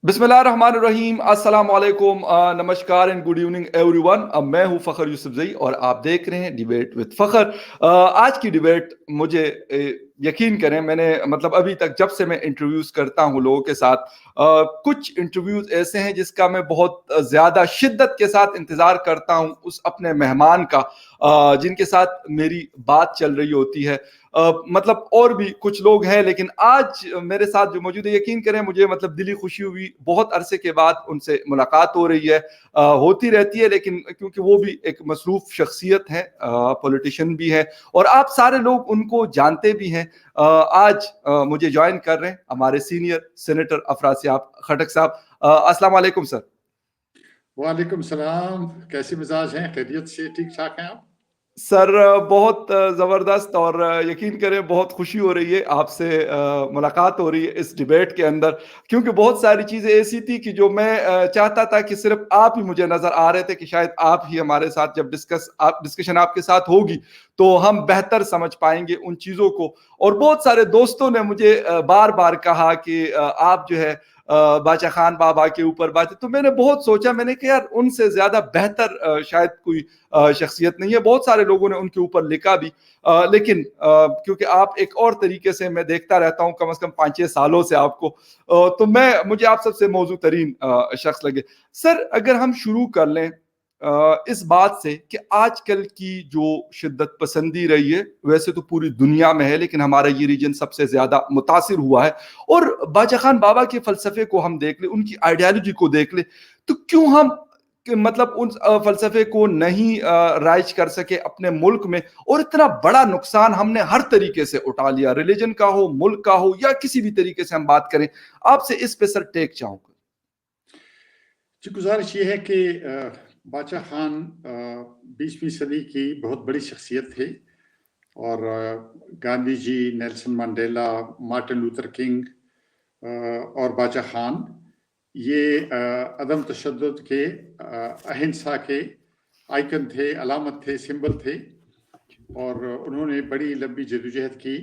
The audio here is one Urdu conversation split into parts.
بسم اللہ الرحمن الرحیم، السلام علیکم، نمسکار and good evening everyone. میں ہوں فخر یوسف زئی اور آپ دیکھ رہے ہیں ڈیبیٹ وتھ فخر۔ آج کی ڈیبیٹ مجھے یقین کریں، میں نے ابھی تک جب سے میں انٹرویوز کرتا ہوں لوگوں کے ساتھ، کچھ انٹرویوز ایسے ہیں جس کا میں بہت زیادہ شدت کے ساتھ انتظار کرتا ہوں اس اپنے مہمان کا جن کے ساتھ میری بات چل رہی ہوتی ہے۔ اور بھی کچھ لوگ ہیں، لیکن آج میرے ساتھ جو موجود ہے، یقین کریں مجھے دلی خوشی ہوئی، بہت عرصے کے بعد ان سے ملاقات ہو رہی ہے، ہوتی رہتی ہے، لیکن کیونکہ وہ بھی ایک مصروف شخصیت ہے، پولیٹیشین بھی ہے، اور آپ سارے لوگ ان کو جانتے بھی ہیں۔ آج مجھے جوائن کر رہے ہیں ہمارے سینئر سینیٹر افراسیاب خٹک صاحب۔ السلام علیکم سر۔ وعلیکم السلام، کیسی مزاج ہیں؟ خیریت سے ٹھیک ٹھاک ہیں آپ؟ سر بہت زبردست، اور یقین کریں بہت خوشی ہو رہی ہے آپ سے ملاقات ہو رہی ہے اس ڈیبیٹ کے اندر، کیونکہ بہت ساری چیزیں ایسی تھی کہ جو میں چاہتا تھا کہ صرف آپ ہی مجھے نظر آ رہے تھے، کہ شاید آپ ہی ہمارے ساتھ جب ڈسکشن آپ کے ساتھ ہوگی تو ہم بہتر سمجھ پائیں گے ان چیزوں کو۔ اور بہت سارے دوستوں نے مجھے بار بار کہا کہ آپ جو ہے باچا خان بابا کے اوپر بات، تو میں نے بہت سوچا، میں نے کہ یار ان سے زیادہ بہتر شاید کوئی شخصیت نہیں ہے۔ بہت سارے لوگوں نے ان کے اوپر لکھا بھی، لیکن کیونکہ آپ ایک اور طریقے سے میں دیکھتا رہتا ہوں کم از کم 5-6 سالوں سے آپ کو، تو مجھے آپ سب سے موضوع ترین شخص لگے۔ سر اگر ہم شروع کر لیں اس بات سے کہ آج کل کی جو شدت پسندی رہی ہے، ویسے تو پوری دنیا میں ہے، لیکن ہمارا یہ ریجن سب سے زیادہ متاثر ہوا ہے، اور باچا خان بابا کے فلسفے کو ہم دیکھ لیں، ان کی آئیڈیالوجی کو دیکھ لیں، تو کیوں ہم ان فلسفے کو نہیں رائج کر سکے اپنے ملک میں، اور اتنا بڑا نقصان ہم نے ہر طریقے سے اٹھا لیا، ریلیجن کا ہو، ملک کا ہو، یا کسی بھی طریقے سے ہم بات کریں۔ آپ سے اس پہ سر ٹیک چاہوں گا۔ جی، گزارش یہ ہے کہ باچا خان 20ویں صدی کی بہت بڑی شخصیت تھے، اور Gandhi ji, Nelson Mandela, Martin Luther King اور باچا خان یہ عدم تشدد کے، اہنسا کے آئیکن تھے، علامت تھے، سمبل تھے، اور انہوں نے بڑی لمبی جدوجہد کی۔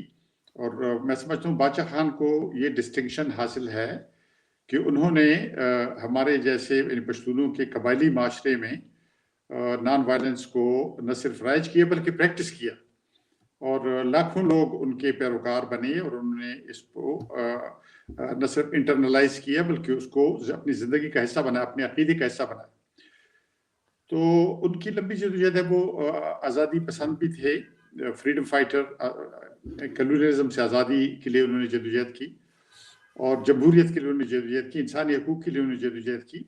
اور میں سمجھتا ہوں باچا خان کو یہ ڈسٹنکشن حاصل ہے کہ انہوں نے ہمارے جیسے پشتونوں کے قبائلی معاشرے میں نان وائلنس کو نہ صرف رائج کیا بلکہ پریکٹس کیا، اور لاکھوں لوگ ان کے پیروکار بنے، اور انہوں نے اس کو نہ صرف انٹرنلائز کیا بلکہ اس کو اپنی زندگی کا حصہ بنایا، اپنے عقیدے کا حصہ بنایا۔ تو ان کی لمبی جدوجہد ہے، وہ آزادی پسند بھی تھے، فریڈم فائٹر، کلونیلزم سے آزادی کے لیے انہوں نے جدوجہد کی، اور جمہوریت کے لیے انہوں نے جدوجہد کی، انسانی حقوق کے لیے انہوں نے جدوجہد کی۔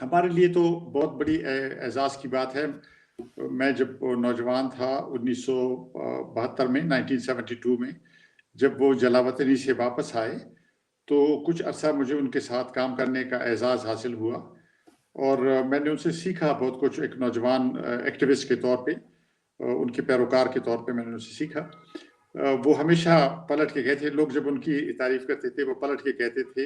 ہمارے لیے تو بہت بڑی اعزاز کی بات ہے۔ میں جب نوجوان تھا 1972 میں، 1972 میں، جب وہ جلاوطنی سے واپس آئے تو کچھ عرصہ مجھے ان کے ساتھ کام کرنے کا اعزاز حاصل ہوا، اور میں نے ان سے سیکھا بہت کچھ، ایک نوجوان ایکٹیوسٹ کے طور پہ، ان کے پیروکار کے طور پہ میں نے ان سے سیکھا۔ وہ ہمیشہ پلٹ کے کہتے تھے، لوگ جب ان کی تعریف کرتے تھے وہ پلٹ کے کہتے تھے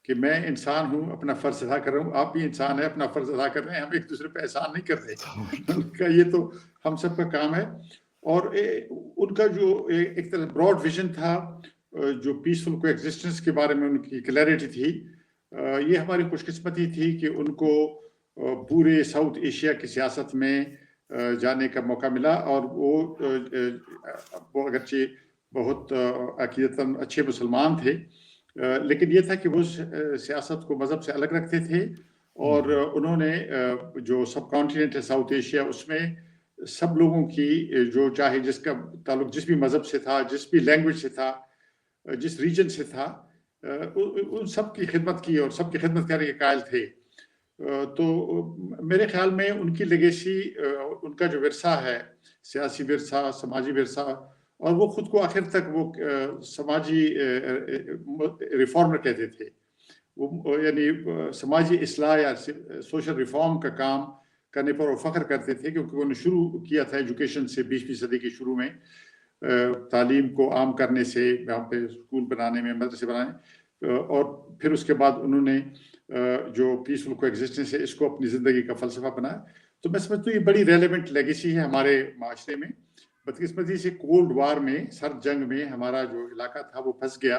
کہ میں انسان ہوں، اپنا فرض ادا کر رہا ہوں، آپ بھی انسان ہیں، اپنا فرض ادا کر رہے ہیں، ہم ایک دوسرے پہ احسان نہیں کر رہے۔ یہ تو ہم سب کا کام ہے۔ اور ان کا جو ایک طرح براڈ ویژن تھا، جو پیسفل کو ایگزسٹنس کے بارے میں ان کی کلیئرٹی تھی، یہ ہماری خوش قسمتی تھی کہ ان کو پورے ساؤتھ ایشیا کی سیاست میں جانے کا موقع ملا، اور وہ اگرچہ بہت عقیدتاً اچھے مسلمان تھے، لیکن یہ تھا کہ وہ سیاست کو مذہب سے الگ رکھتے تھے، اور انہوں نے جو سب کانٹیننٹ ہے ساؤتھ ایشیا، اس میں سب لوگوں کی، جو چاہے جس کا تعلق جس بھی مذہب سے تھا، جس بھی لینگویج سے تھا، جس ریجن سے تھا، ان سب کی خدمت کی اور سب کی خدمت کرنے کے قائل تھے۔ تو میرے خیال میں ان کی لیگیسی، ان کا جو ورثہ ہے، سیاسی ورثہ، سماجی ورثہ، اور وہ خود کو آخر تک وہ سماجی ریفارمر کہتے تھے، وہ یعنی سماجی اصلاح یا سوشل ریفارم کا کام کرنے پر وہ فخر کرتے تھے، کیونکہ انہوں نے شروع کیا تھا ایجوکیشن سے 20ویں صدی کے شروع میں، تعلیم کو عام کرنے سے، یہاں پہ اسکول بنانے میں، مدرسے بنانے، اور پھر اس کے بعد انہوں نے جو پیسفل کو ایگزسٹنس ہے، اس کو اپنی زندگی کا فلسفہ بنایا۔ تو میں سمجھتا ہوں یہ بڑی ریلیونٹ لیگیسی ہے ہمارے معاشرے میں۔ بدقسمتی سے کولڈ وار میں، سرد جنگ میں ہمارا جو علاقہ تھا وہ پھنس گیا،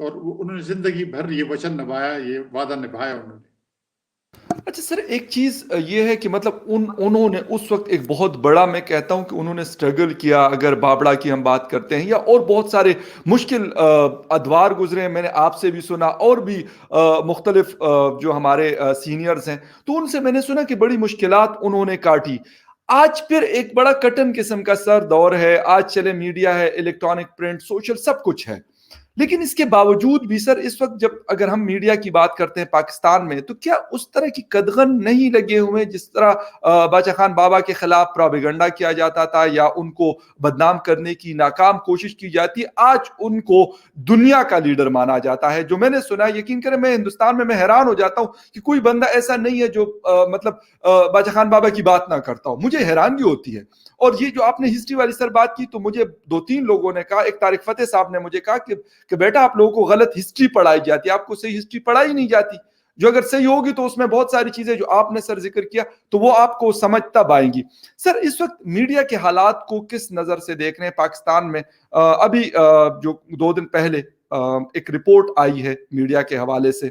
اور انہوں نے زندگی بھر یہ وچن نبھایا, یہ وعدہ نبھایا انہوں نے. اچھا سر، ایک چیز یہ ہے کہ مطلب انہوں نے اس وقت ایک بہت بڑا، میں کہتا ہوں کہ انہوں نے سٹرگل کیا. اگر بابڑا کی ہم بات کرتے ہیں یا اور بہت سارے مشکل ادوار گزرے ہیں، میں نے آپ سے بھی سنا اور بھی مختلف جو ہمارے سینئرز ہیں تو ان سے میں نے سنا کہ بڑی مشکلات انہوں نے کاٹی. آج پھر ایک بڑا کٹن قسم کا سر دور ہے، آج چلے میڈیا ہے، الیکٹرانک پرنٹ سوشل سب کچھ ہے. لیکن اس کے باوجود بھی سر اس وقت جب اگر ہم میڈیا کی بات کرتے ہیں پاکستان میں، تو کیا اس طرح کی قدغن نہیں لگے ہوئے جس طرح باچا خان بابا کے خلاف پروپیگنڈا کیا جاتا تھا یا ان کو بدنام کرنے کی ناکام کوشش کی جاتی ہے؟ آج ان کو دنیا کا لیڈر مانا جاتا ہے. جو میں نے سنا، یقین کریں میں ہندوستان میں حیران ہو جاتا ہوں کہ کوئی بندہ ایسا نہیں ہے جو مطلب باچا خان بابا کی بات نہ کرتا ہو. مجھے حیرانگی ہوتی ہے. اور یہ جو آپ نے ہسٹری والی سر بات کی، تو مجھے 2-3 لوگوں نے کہا، ایک طارق فتح صاحب نے مجھے کہا کہ بیٹا آپ لوگوں کو غلط ہسٹری پڑھائی جاتی ہے، آپ کو صحیح ہسٹری پڑھائی نہیں جاتی. جو اگر صحیح ہوگی تو اس میں بہت ساری چیزیں جو آپ نے سر ذکر کیا تو وہ آپ کو سمجھ تب آئیں گی. سر اس وقت میڈیا کے حالات کو کس نظر سے دیکھ رہے ہیں پاکستان میں؟ ابھی جو 2 دن پہلے ایک رپورٹ آئی ہے میڈیا کے حوالے سے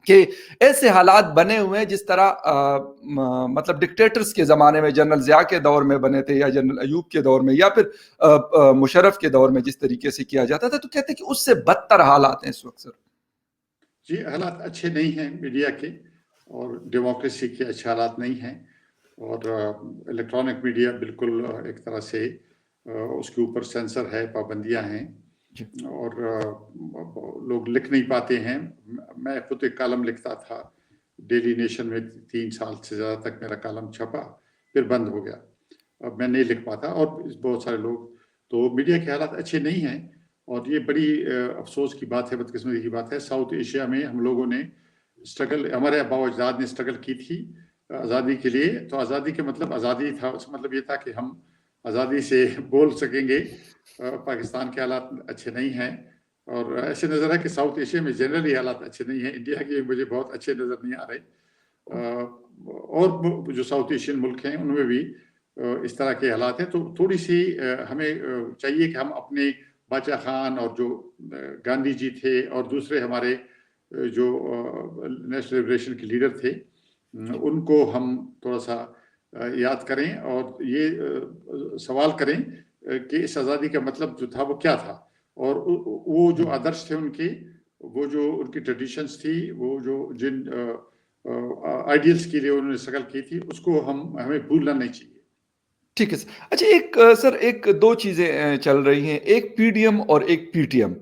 کہ ایسے حالات بنے ہوئے ہیں جس طرح مطلب ڈکٹیٹرز کے زمانے میں جنرل ضیاء کے دور میں بنے تھے، یا جنرل ایوب کے دور میں، یا پھر مشرف کے دور میں جس طریقے سے کیا جاتا تھا. تو کہتے ہیں کہ اس سے بدتر حالات ہیں اس وقت. سر جی حالات اچھے نہیں ہیں میڈیا کے، اور ڈیموکریسی کے اچھے حالات نہیں ہیں. اور الیکٹرانک میڈیا بالکل ایک طرح سے اس کے اوپر سینسر ہے، پابندیاں ہیں، اور لوگ لکھ نہیں پاتے ہیں. میں خود ایک کالم لکھتا تھا ڈیلی نیشن میں، 3 سال سے زیادہ تک میرا کالم چھپا، پھر بند ہو گیا. اب میں نہیں لکھ پاتا، اور بہت سارے لوگ. تو میڈیا کے حالات اچھے نہیں ہیں، اور یہ بڑی افسوس کی بات ہے، بدقسمتی کی بات ہے. ساؤتھ ایشیا میں ہم لوگوں نے اسٹرگل، ہمارے آباء و اجداد نے اسٹرگل کی تھی آزادی کے لیے. تو آزادی کے مطلب آزادی تھا، اس کا مطلب یہ تھا کہ ہم آزادی سے بول سکیں گے. پاکستان کے حالات اچھے نہیں ہیں، اور ایسے نظر ہے کہ ساؤتھ ایشیا میں جنرلی حالات اچھے نہیں ہیں. انڈیا کے مجھے بہت اچھے نظر نہیں آ رہے، اور جو ساؤتھ ایشین ملک ہیں ان میں بھی اس طرح کے حالات ہیں. تو تھوڑی سی ہمیں چاہیے کہ ہم اپنے باچا خان اور جو گاندھی جی تھے اور دوسرے ہمارے جو نیشنل لبریشن کے لیڈر تھے، ان کو ہم تھوڑا سا یاد کریں اور یہ سوال کریں کہ اس آزادی کا مطلب جو تھا وہ کیا تھا، اور وہ جو آدرش تھے ان کے، وہ جو ان کی ٹریڈیشنز تھی، وہ جو جن آئیڈیلز کے لیے انہوں نے اسٹرگل کی تھی، اس کو ہمیں بھولنا نہیں چاہیے. ٹھیک ہے سر. اچھا ایک سر، ایک 2 چیزیں چل رہی ہیں، ایک پی ڈی ایم اور ایک P T M.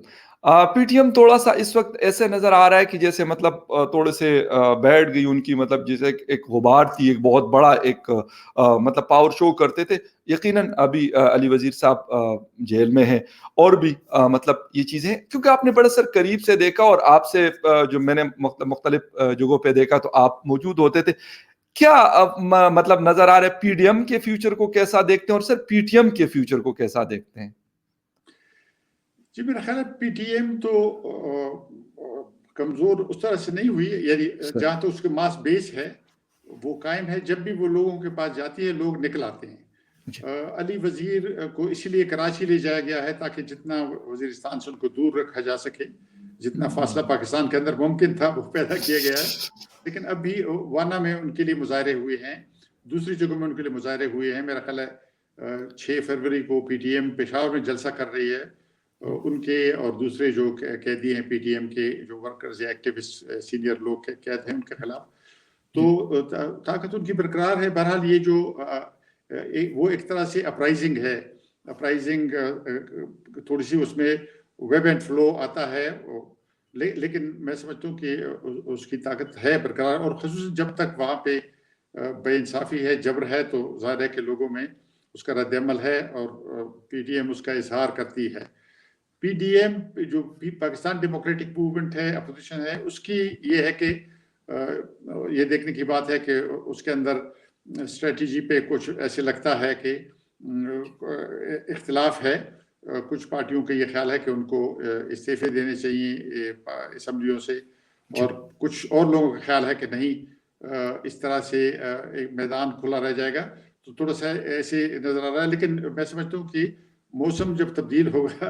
P T M تھوڑا سا اس وقت ایسے نظر آ رہا ہے کہ جیسے مطلب تھوڑے سے بیٹھ گئی ان کی، مطلب جیسے ایک غبار تھی، ایک بہت بڑا ایک مطلب پاور شو کرتے تھے. یقیناً ابھی علی وزیر صاحب جیل میں ہیں، اور بھی مطلب یہ چیزیں، کیونکہ آپ نے بڑے سر قریب سے دیکھا، اور آپ سے جو میں نے مختلف جگہوں پہ دیکھا تو آپ موجود ہوتے تھے. کیا مطلب نظر آ رہا ہے پی ڈی ایم کے فیوچر کو کیسا دیکھتے ہیں، اور سر پی ٹی ایم کے فیوچر کو کیسا دیکھتے ہیں؟ جی میرا خیال ہے پی ٹی ایم تو کمزور اس طرح سے نہیں ہوئی، یعنی جہاں تو اس کے ماس بیس ہے وہ قائم ہے. جب بھی وہ لوگوں کے پاس جاتی ہے لوگ نکل آتے ہیں. علی وزیر کو اسی لیے کراچی لے جایا گیا ہے تاکہ جتنا وزیرستان سے ان کو دور رکھا جا سکے، جتنا فاصلہ پاکستان کے اندر ممکن تھا وہ پیدا کیا گیا ہے. لیکن اب بھی وانا میں ان کے لیے مظاہرے ہوئے ہیں، دوسری جگہوں میں ان کے لیے مظاہرے ہوئے ہیں. میرا خیال ہے 6 فروری کو پی ٹی ایم پشاور میں جلسہ کر رہی ہے ان کے، اور دوسرے جو قیدی ہیں پی ٹی ایم کے، جو ورکرز یا ایکٹیوسٹ سینئر لوگ قید ہیں ان کے خلاف. تو طاقت ان کی برقرار ہے. بہرحال یہ جو وہ ایک طرح سے اپرائزنگ ہے، اپرائزنگ تھوڑی سی اس میں ویب اینڈ فلو آتا ہے، لیکن میں سمجھتا ہوں کہ اس کی طاقت ہے برقرار. اور خصوصاً جب تک وہاں پہ بے انصافی ہے، جبر ہے، تو ظاہر ہے کہ لوگوں میں اس کا رد عمل ہے، اور پی ٹی ایم اس کا اظہار کرتی ہے. پی ڈی ایم جو پاکستان ڈیموکریٹک موومنٹ ہے، اپوزیشن ہے، اس کی یہ ہے کہ یہ دیکھنے کی بات ہے کہ اس کے اندر اسٹریٹجی پہ کچھ ایسے لگتا ہے کہ اختلاف ہے. کچھ پارٹیوں کا یہ خیال ہے کہ ان کو استعفے دینے چاہیے اسمبلیوں سے، اور کچھ اور لوگوں کا خیال ہے کہ نہیں، اس طرح سے ایک میدان کھلا رہ جائے گا. تو تھوڑا سا ایسے نظر آ رہا ہے. لیکن میں سمجھتا ہوں کہ موسم جب تبدیل ہوگا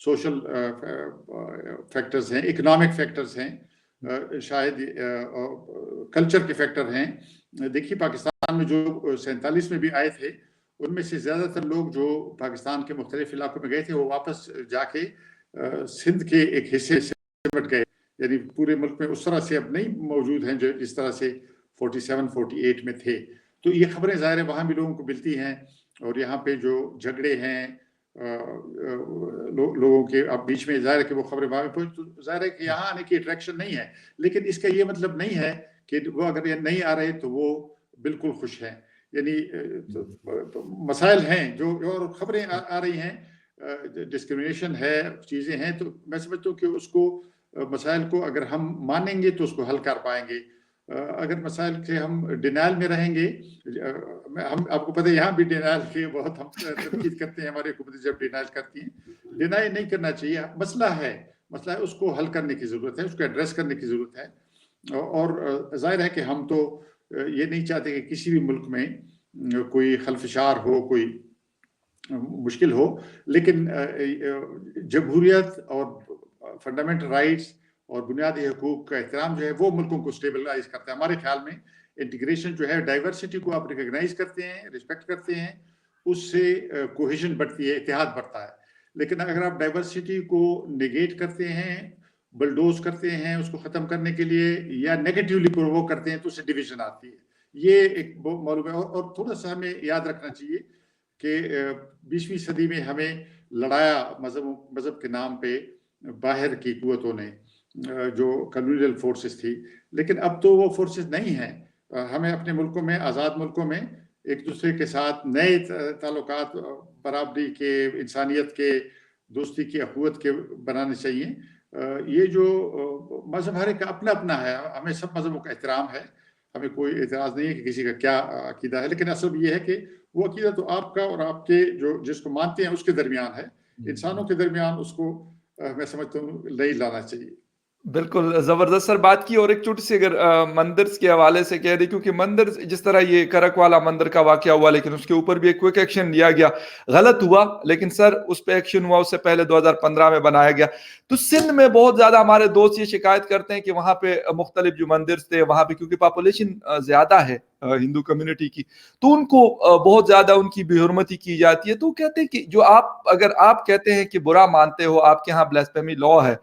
سوشل فیکٹرز ہیں, اکنامک فیکٹرز ہیں, شاید کلچر کے فیکٹر ہیں. دیکھیے پاکستان میں جو 47 میں بھی آئے تھے, ان میں سے زیادہ تر لوگ جو پاکستان کے مختلف علاقوں میں گئے تھے, وہ واپس جا کے سندھ کے ایک حصے سے سمٹ گئے. یعنی پورے ملک میں اس طرح سے اب نہیں موجود ہیں جو جس طرح سے 47-48 میں تھے. تو یہ خبریں ظاہر ہے وہاں بھی لوگوں کو ملتی ہیں, اور یہاں پہ جو جھگڑے ہیں لوگوں کے اب بیچ میں, ظاہر ہے کہ وہ خبریں وہاں پہ, تو ظاہر ہے کہ یہاں آنے کی اٹریکشن نہیں ہے. لیکن اس کا یہ مطلب نہیں ہے کہ وہ اگر یہ نہیں آ رہے تو وہ بالکل خوش ہیں. یعنی مسائل ہیں جو اور خبریں آ رہی ہیں, ڈسکریمنیشن ہے, چیزیں ہیں. تو میں سمجھتا ہوں کہ اس کو مسائل کو اگر ہم مانیں گے تو اس کو حل کر پائیں گے. اگر مسائل کے ہم ڈینائل میں رہیں گے, ہم آپ کو پتہ ہے یہاں بھی ڈینائل کے بہت ہم تنقید کرتے ہیں, ہماری حکومتیں جب ڈینائل کرتی ہیں. ڈینائل نہیں کرنا چاہیے. مسئلہ ہے اس کو حل کرنے کی ضرورت ہے, اس کو ایڈریس کرنے کی ضرورت ہے. اور ظاہر ہے کہ ہم تو یہ نہیں چاہتے کہ کسی بھی ملک میں کوئی خلفشار ہو, کوئی مشکل ہو. لیکن جمہوریت اور فنڈامنٹل رائٹس اور بنیادی حقوق کا احترام جو ہے وہ ملکوں کو اسٹیبلائز کرتا ہے. ہمارے خیال میں انٹیگریشن جو ہے, ڈائیورسٹی کو آپ ریکگنائز کرتے ہیں, رسپیکٹ کرتے ہیں, اس سے کوہیژن بڑھتی ہے, اتحاد بڑھتا ہے. لیکن اگر آپ ڈائیورسٹی کو نگیٹ کرتے ہیں, بلڈوز کرتے ہیں اس کو ختم کرنے کے لیے, یا نیگیٹیولی پرووک کرتے ہیں, تو اس سے ڈویژن آتی ہے. یہ ایک معلوم ہے. اور تھوڑا سا ہمیں یاد رکھنا چاہیے کہ 20ویں صدی میں ہمیں لڑایا مذہب کے نام پہ باہر کی قوتوں نے, جو کلونیل فورسز تھی. لیکن اب تو وہ فورسز نہیں ہیں. ہمیں اپنے ملکوں میں, آزاد ملکوں میں, ایک دوسرے کے ساتھ نئے تعلقات برابری کے, انسانیت کے, دوستی کی, اخوت کے بنانے چاہیے. یہ جو مذہب ہر ایک کا اپنا اپنا ہے, ہمیں سب مذہبوں کا احترام ہے, ہمیں کوئی اعتراض نہیں ہے کہ کسی کا کیا عقیدہ ہے. لیکن اصل یہ ہے کہ وہ عقیدہ تو آپ کا اور آپ کے جو جس کو مانتے ہیں اس کے درمیان ہے. انسانوں کے درمیان اس کو میں سمجھتا ہوں نہیں لانا چاہیے. بالکل زبردست سر بات کی. اور ایک چھوٹی سی اگر مندر کے حوالے سے کہہ دیں, کیونکہ مندر جس طرح یہ کرک والا مندر کا واقعہ ہوا, لیکن اس کے اوپر بھی ایک کوئک ایکشن لیا گیا, غلط ہوا, لیکن سر اس پہ ایکشن ہوا اس سے پہلے 2015 میں بنایا گیا. تو سندھ میں بہت زیادہ ہمارے دوست یہ شکایت کرتے ہیں کہ وہاں پہ مختلف جو مندر تھے, وہاں پہ کیونکہ پاپولیشن زیادہ ہے ہندو کمیونٹی کی, تو ان کو بہت زیادہ ان کی بے حرمتی کی جاتی ہے. تو کہتے ہیں کہ جو اگر آپ کہتے ہیں کہ برا مانتے ہو, آپ کے ہاں بلاسفیمی لا ہے,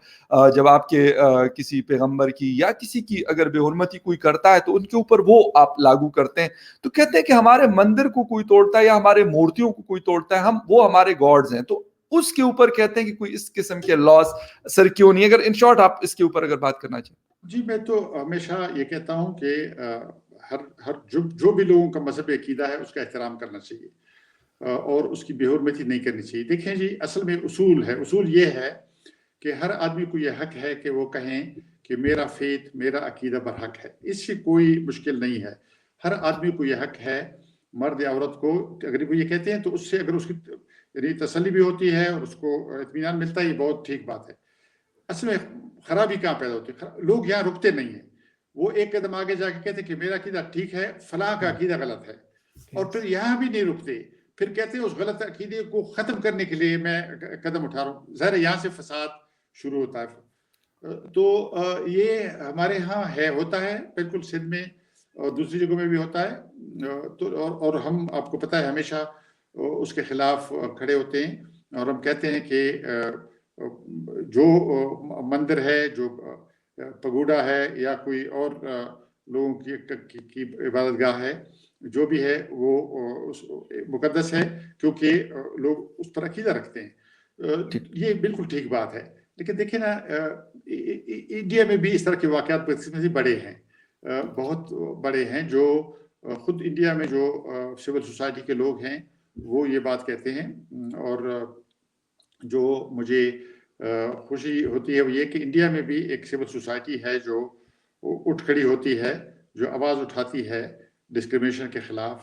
جب آپ کے کسی پیغمبر کی یا کسی کی اگر بے حرمتی کوئی کرتا ہے تو ان کے اوپر وہ آپ لاگو کرتے ہیں. تو کہتے ہیں کہ ہمارے مندر کو کوئی توڑتا ہے یا ہمارے مورتیوں کو کوئی توڑتا ہے, وہ ہمارے گاڈز ہیں. تو اس کے اوپر کہتے ہیں کہ کوئی اس قسم کے لاس سر کیوں نہیں, اگر ان شارٹ آپ اس کے اوپر اگر بات کرنا چاہیں. جی, میں تو ہمیشہ یہ کہتا ہوں کہ ہر جو بھی لوگوں کا مذہبی عقیدہ ہے اس کا احترام کرنا چاہیے, اور اس کی بے حرمتی نہیں کرنی چاہیے. دیکھیں جی, اصل میں اصول یہ ہے کہ ہر آدمی کو یہ حق ہے کہ وہ کہیں کہ میرا فیتھ, میرا عقیدہ برحق ہے. اس سے کوئی مشکل نہیں ہے. ہر آدمی کو یہ حق ہے, مرد یا عورت کو, اگر وہ یہ کہتے ہیں تو اس سے اگر اس کی یعنی تسلی بھی ہوتی ہے اور اس کو اطمینان ملتا ہے, یہ بہت ٹھیک بات ہے. اصل میں خرابی کہاں پیدا ہوتی ہے؟ لوگ یہاں رکتے نہیں ہیں. وہ ایک قدم آگے جا کے کہتے ہیں کہ میرا عقیدہ ٹھیک ہے, فلاں کا عقیدہ غلط ہے, اور پھر یہاں بھی نہیں رکتے. پھر کہتے ہیں اس غلط عقیدے کو ختم کرنے کے لیے میں قدم اٹھا رہا ہوں. ظاہر ہے یہاں سے فساد شروع ہوتا ہے. تو یہ ہمارے ہاں ہوتا ہے بالکل, سندھ میں اور دوسری جگہوں میں بھی ہوتا ہے. تو اور ہم, آپ کو پتہ ہے, ہمیشہ اس کے خلاف کھڑے ہوتے ہیں, اور ہم کہتے ہیں کہ جو مندر ہے, جو پگوڈا ہے, یا کوئی اور لوگوں کی عبادت گاہ ہے, جو بھی ہے وہ مقدس ہے, کیونکہ لوگ اس پر عقیدہ رکھتے ہیں. یہ بالکل ٹھیک بات ہے. لیکن دیکھیں نا, انڈیا میں بھی اس طرح کے واقعات بڑے ہیں, بہت بڑے ہیں. جو خود انڈیا میں جو سول سوسائٹی کے لوگ ہیں وہ یہ بات کہتے ہیں. اور جو مجھے خوشی ہوتی ہے وہ یہ کہ انڈیا میں بھی ایک سول سوسائٹی ہے جو اٹھ کھڑی ہوتی ہے, جو آواز اٹھاتی ہے ڈسکریمنیشن کے خلاف.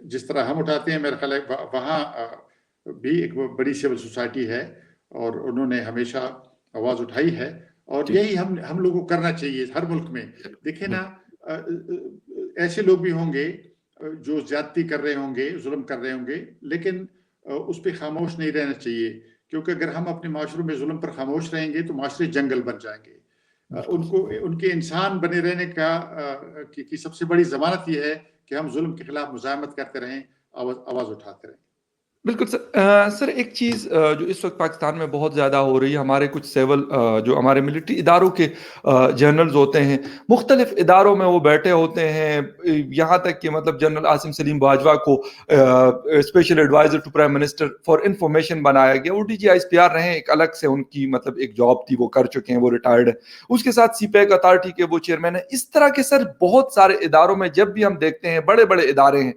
جس طرح ہم اٹھاتے ہیں, میرا خیال ہے وہاں بھی ایک بڑی سول سوسائٹی ہے, اور انہوں نے ہمیشہ آواز اٹھائی ہے. اور یہی ہم لوگوں کو کرنا چاہیے ہر ملک میں. دیکھیں نا, ایسے لوگ بھی ہوں گے جو زیادتی کر رہے ہوں گے, ظلم کر رہے ہوں گے, لیکن اس پہ خاموش نہیں رہنا چاہیے، کیونکہ اگر ہم اپنے معاشروں میں ظلم پر خاموش رہیں گے تو معاشرے جنگل بن جائیں گے. ان کے انسان بنے رہنے کی سب سے بڑی ضمانت یہ ہے کہ ہم ظلم کے خلاف مزاحمت کرتے رہیں، آواز اٹھاتے رہیں. بالکل سر ایک چیز جو اس وقت پاکستان میں بہت زیادہ ہو رہی ہے، ہمارے کچھ سیول جو ہمارے ملٹری اداروں کے جنرلز ہوتے ہیں، مختلف اداروں میں وہ بیٹھے ہوتے ہیں، یہاں تک کہ مطلب جنرل عاصم سلیم باجوہ کو special adviser to prime minister for information بنایا گیا. وہ DGISPR رہے ہیں، ایک الگ سے ان کی مطلب ایک جاب تھی، وہ کر چکے ہیں، وہ ریٹائرڈ ہیں. اس کے ساتھ CPEC اتھارٹی کے وہ چیئرمین ہیں. اس طرح کے سر بہت سارے اداروں میں جب بھی ہم دیکھتے ہیں، بڑے بڑے ادارے ہیں.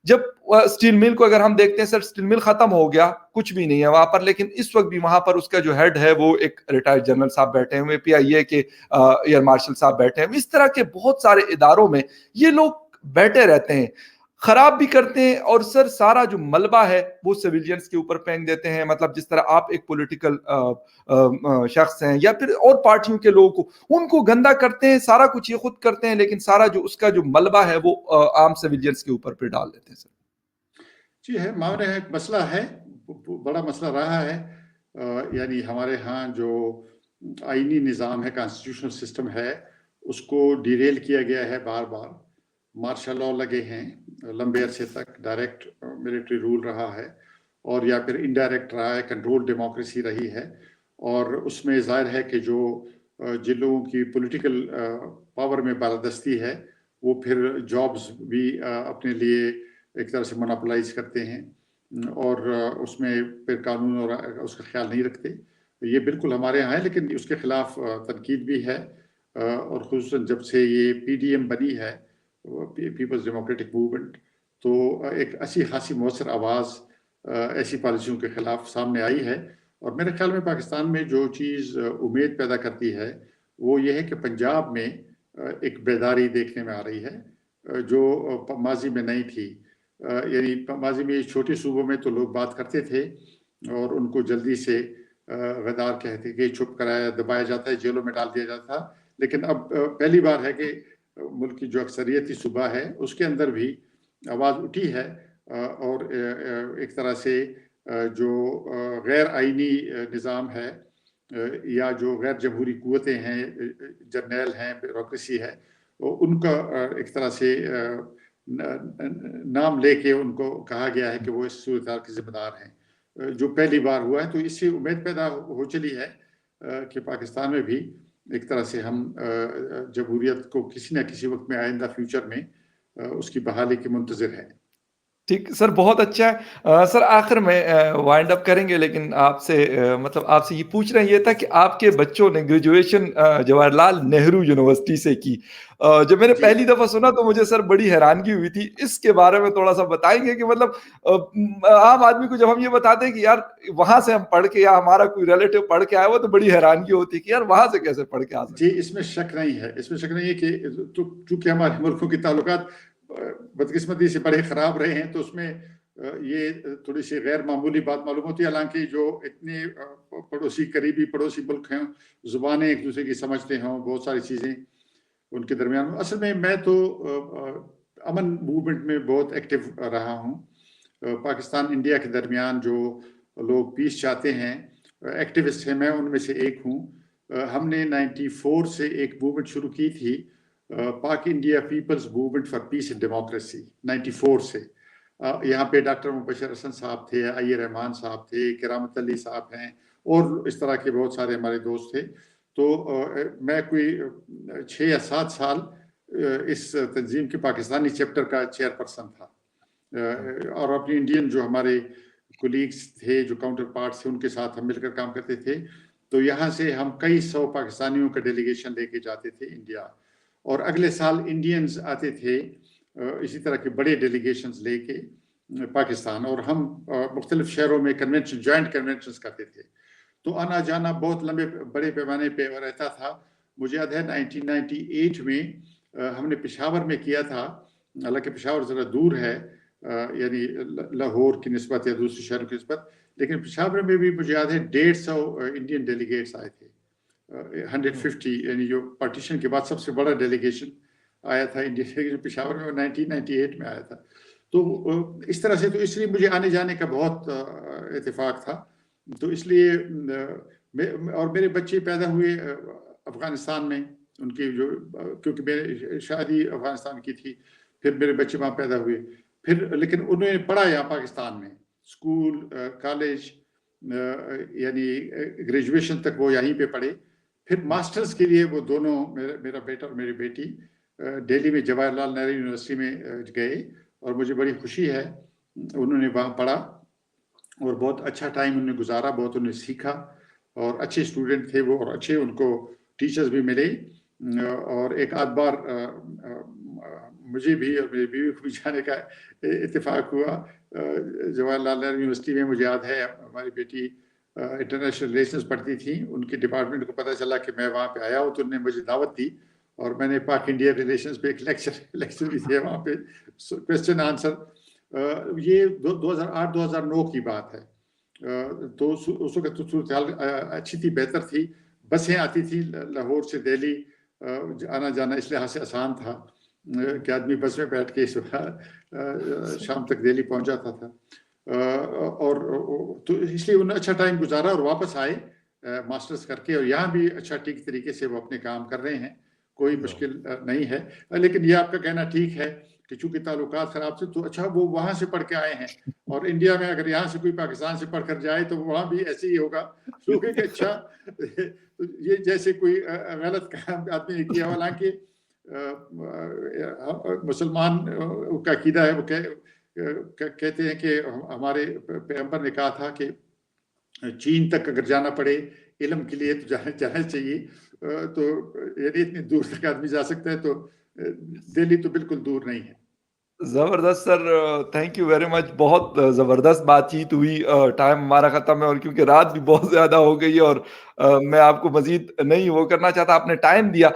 جب اسٹیل مل کو اگر ہم دیکھتے ہیں سر، اسٹیل مل ختم ہو گیا، کچھ بھی نہیں ہے وہاں پر، لیکن اس وقت بھی وہاں پر اس کا جو ہیڈ ہے وہ ایک ریٹائرڈ جنرل صاحب بیٹھے ہوئے، PIA کے ایئر مارشل صاحب بیٹھے ہیں. اس طرح کے بہت سارے اداروں میں یہ لوگ بیٹھے رہتے ہیں، خراب بھی کرتے ہیں، اور سر سارا جو ملبہ ہے وہ سویلینز کے اوپر پھینک دیتے ہیں. مطلب جس طرح آپ ایک پولیٹیکل شخص ہیں یا پھر اور پارٹیوں کے لوگوں کو، ان کو گندا کرتے ہیں، سارا کچھ یہ خود کرتے ہیں، لیکن سارا جو اس کا جو ملبہ ہے وہ عام سویلینز کے اوپر پہ ڈال دیتے ہیں. سر جی ہے، معاملہ ایک مسئلہ ہے، بڑا مسئلہ رہا ہے. یعنی ہمارے ہاں جو آئینی نظام ہے، کانسٹیٹیوشنل سسٹم ہے، اس کو ڈیریل کیا گیا ہے بار بار. مارشل لاء لگے ہیں لمبے عرصے تک، ڈائریکٹ ملٹری رول رہا ہے، اور یا پھر انڈائریکٹ رہا ہے، کنٹرول ڈیموکریسی رہی ہے. اور اس میں ظاہر ہے کہ جن لوگوں کی پولیٹیکل پاور میں بالادستی ہے، وہ پھر جابز بھی اپنے لیے ایک طرح سے مونوپلائز کرتے ہیں، اور اس میں پھر قانون اور اس کا خیال نہیں رکھتے. یہ بالکل ہمارے یہاں ہے، لیکن اس کے خلاف تنقید بھی ہے. اور خصوصاً جب سے یہ PDM بنی ہے، پیپلز ڈیموکریٹک موومنٹ، تو ایک اچھی خاصی مؤثر آواز ایسی پالیسیوں کے خلاف سامنے آئی ہے. اور میرے خیال میں پاکستان میں جو چیز امید پیدا کرتی ہے وہ یہ ہے کہ پنجاب میں ایک بیداری دیکھنے میں آ رہی ہے جو ماضی میں نہیں تھی. یعنی ماضی میں چھوٹے صوبوں میں تو لوگ بات کرتے تھے اور ان کو جلدی سے غدار کہتے کہ چھپ کرایا، دبایا جاتا ہے، جیلوں میں ڈال دیا جاتا تھا. لیکن اب پہلی بار ہے کہ ملک کی جو اکثریتی صوبہ ہے اس کے اندر بھی آواز اٹھی ہے، اور ایک طرح سے جو غیر آئینی نظام ہے یا جو غیر جمہوری قوتیں ہیں، جرنیل ہیں، بیوروکریسی ہے، ان کا ایک طرح سے نام لے کے ان کو کہا گیا ہے کہ وہ اس صورتحال کے ذمہ دار ہیں، جو پہلی بار ہوا ہے. تو اس سے امید پیدا ہو چلی ہے کہ پاکستان میں بھی ایک طرح سے ہم جمہوریت کو کسی نہ کسی وقت میں آئندہ فیوچر میں اس کی بحالی کے منتظر ہیں. ٹھیک سر، بہت اچھا ہے. سر آخر میں وائنڈ اپ کریں گے، لیکن آپ سے مطلب آپ سے یہ پوچھ رہے ہیں یہ تھا کہ آپ کے بچوں نے گریجویشن جواہر لال نہرو یونیورسٹی سے کی. جب میں نے پہلی دفعہ سنا تو مجھے سر بڑی حیرانگی ہوئی تھی. اس کے بارے میں تھوڑا سا بتائیں گے کہ مطلب عام آدمی کو جب ہم یہ بتاتے ہیں کہ یار وہاں سے ہم پڑھ کے، یا ہمارا کوئی ریلیٹو پڑھ کے آیا ہوا، تو بڑی حیرانگی ہوتی ہے کہ یار وہاں سے کیسے پڑھ کے آ سکتے. جی، اس میں شک نہیں ہے، اس میں شک نہیں ہے کہ چونکہ ہمارے ملکوں کے تعلقات بدقسمتی سے بڑے خراب رہے ہیں، تو اس میں یہ تھوڑی سی غیر معمولی بات معلوم ہوتی ہے. حالانکہ جو اتنے قریبی پڑوسی ملک ہیں، زبانیں ایک دوسرے کی سمجھتے ہیں، بہت ساری چیزیں ان کے درمیان. اصل میں تو امن موومنٹ میں بہت ایکٹیو رہا ہوں. پاکستان انڈیا کے درمیان جو لوگ پیس چاہتے ہیں، ایکٹیوسٹ ہیں، میں ان میں سے ایک ہوں. ہم نے 94 سے ایک موومنٹ شروع کی تھی، Pak India people's movement for peace and democracy. 94 سے یہاں پہ ڈاکٹر مبشر حسن صاحب تھے، آئی رحمان صاحب تھے، کرامت علی صاحب ہیں، اور اس طرح کے بہت سارے ہمارے دوست تھے. تو میں کوئی 6 یا 7 سال اس تنظیم کے پاکستانی چیپٹر کا چیئر پرسن تھا، اور اپنی انڈین جو ہمارے کولیگز تھے، جو کاؤنٹر پارٹس تھے، ان کے ساتھ ہم مل کر کام کرتے تھے. تو یہاں سے ہم کئی 100 پاکستانیوں کا ڈیلیگیشن لے کے جاتے تھے انڈیا، اور اگلے سال انڈینز آتے تھے اسی طرح کے بڑے ڈیلیگیشنز لے کے پاکستان، اور ہم مختلف شہروں میں کنونشن، جوائنٹ کنونشنز کرتے تھے. تو آنا جانا بہت لمبے بڑے پیمانے پہ رہتا تھا. مجھے یاد ہے 1998 میں ہم نے پشاور میں کیا تھا. حالانکہ پشاور ذرا دور ہے، یعنی لاہور کی نسبت یا دوسرے شہروں کی نسبت، لیکن پشاور میں بھی مجھے یاد ہے 150 انڈین ڈیلیگیٹس آئے تھے. 150، یعنی جو پارٹیشن کے بعد سب سے بڑا ڈیلیگیشن آیا تھا انڈین ڈیلیگیشن پشاور میں، 1998 میں آیا تھا. تو اس طرح سے تو اس لیے مجھے آنے جانے کا بہت اتفاق تھا. تو اس لیے اور میرے بچے پیدا ہوئے افغانستان میں, ان کی جو کیونکہ میری شادی افغانستان کی تھی, پھر میرے بچے وہاں پیدا ہوئے, پھر لیکن انہوں نے پڑھا یہاں پاکستان میں, اسکول, کالج, یعنی گریجویشن تک وہ یہیں پہ پڑھے. پھر ماسٹرز کے لیے وہ دونوں, میرا بیٹا اور میری بیٹی, دہلی میں جواہر لال نہرو یونیورسٹی میں گئے, اور مجھے بڑی خوشی ہے انہوں نے وہاں پڑھا اور بہت اچھا ٹائم انہوں نے گزارا, بہت انہوں نے سیکھا, اور اچھے اسٹوڈنٹ تھے وہ, اور اچھے ان کو ٹیچرز بھی ملے. اور ایک آدھ بار مجھے بھی اور میری بیوی کو بھی جانے کا اتفاق ہوا جواہر لال نہرو یونیورسٹی میں. مجھے یاد ہے ہماری بیٹی انٹرنیشنل ریلیشنز پڑھتی تھی, ان کے ڈپارٹمنٹ کو پتہ چلا کہ میں وہاں پہ آیا ہوں, تو انہوں نے مجھے دعوت دی, اور میں نے پاک انڈیا ریلیشنز پہ ایک لیکچر بھی دیا وہاں پہ, کویسچن آنسر. یہ 2008-2009 کی بات ہے. تو اس وقت صورتحال اچھی تھی, بہتر تھی, بسیں آتی تھی لاہور سے دہلی, آنا جانا اس لحاظ سے آسان تھا کہ آدمی بس میں بیٹھ کے شام تک دہلی پہنچ جاتا تھا. اور تو اس لیے انہوں نے اچھا ٹائم گزارا اور واپس آئے ماسٹرز کر کے, اور یہاں بھی اچھا ٹھیک طریقے سے وہ اپنے کام کر رہے ہیں, کوئی مشکل نہیں ہے. لیکن یہ آپ کا کہنا ٹھیک ہے کہ چونکہ تعلقات خراب تھے, تو اچھا وہ وہاں سے پڑھ کے آئے ہیں, اور انڈیا میں اگر یہاں سے کوئی پاکستان سے پڑھ کر جائے تو وہاں بھی ایسے ہی ہوگا, کیونکہ کہ اچھا یہ جیسے کوئی غلط کام آدمی نے کیا. حالانکہ مسلمان کا عقیدہ ہے, وہ کہتے ہیں کہ ہمارے پیغمبر نے کہا تھا کہ چین تک اگر جانا پڑے علم کے لیے تو جانا چاہیے. تو یعنی اتنی دور تک آدمی جا سکتا ہے, تو دہلی تو بالکل دور نہیں ہے. زبردست سر, تھینک یو ویری مچ. بہت زبردست بات چیت ہوئی. ٹائم ہمارا ختم ہے, اور کیونکہ رات بھی بہت زیادہ ہو گئی ہے, اور میں آپ کو مزید نہیں وہ کرنا چاہتا. آپ نے ٹائم دیا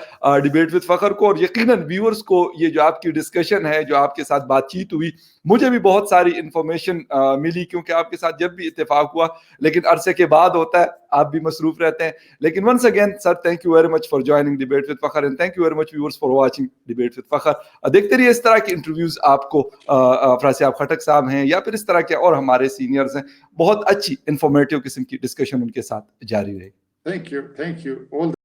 ڈیبیٹ وتھ فخر کو, اور یقیناً ویورز کو یہ جو آپ کی ڈسکشن ہے, جو آپ کے ساتھ بات چیت ہوئی, مجھے بھی بہت ساری انفارمیشن ملی, کیونکہ آپ کے ساتھ جب بھی اتفاق ہوا, لیکن عرصے کے بعد ہوتا ہے, آپ بھی مصروف رہتے ہیں. لیکن once again sir, thank you very much for joining debate with Fakhr, and thank you very much viewers for watching debate with Fakhr. دیکھتے رہیے اس طرح کے انٹرویوز آپ کو, افراسیاب خٹک صاحب ہیں یا پھر اس طرح کے اور ہمارے سینئرز ہیں, بہت اچھی انفارمیٹیو قسم کی ڈسکشن ان کے ساتھ جاری رہے. Thank you.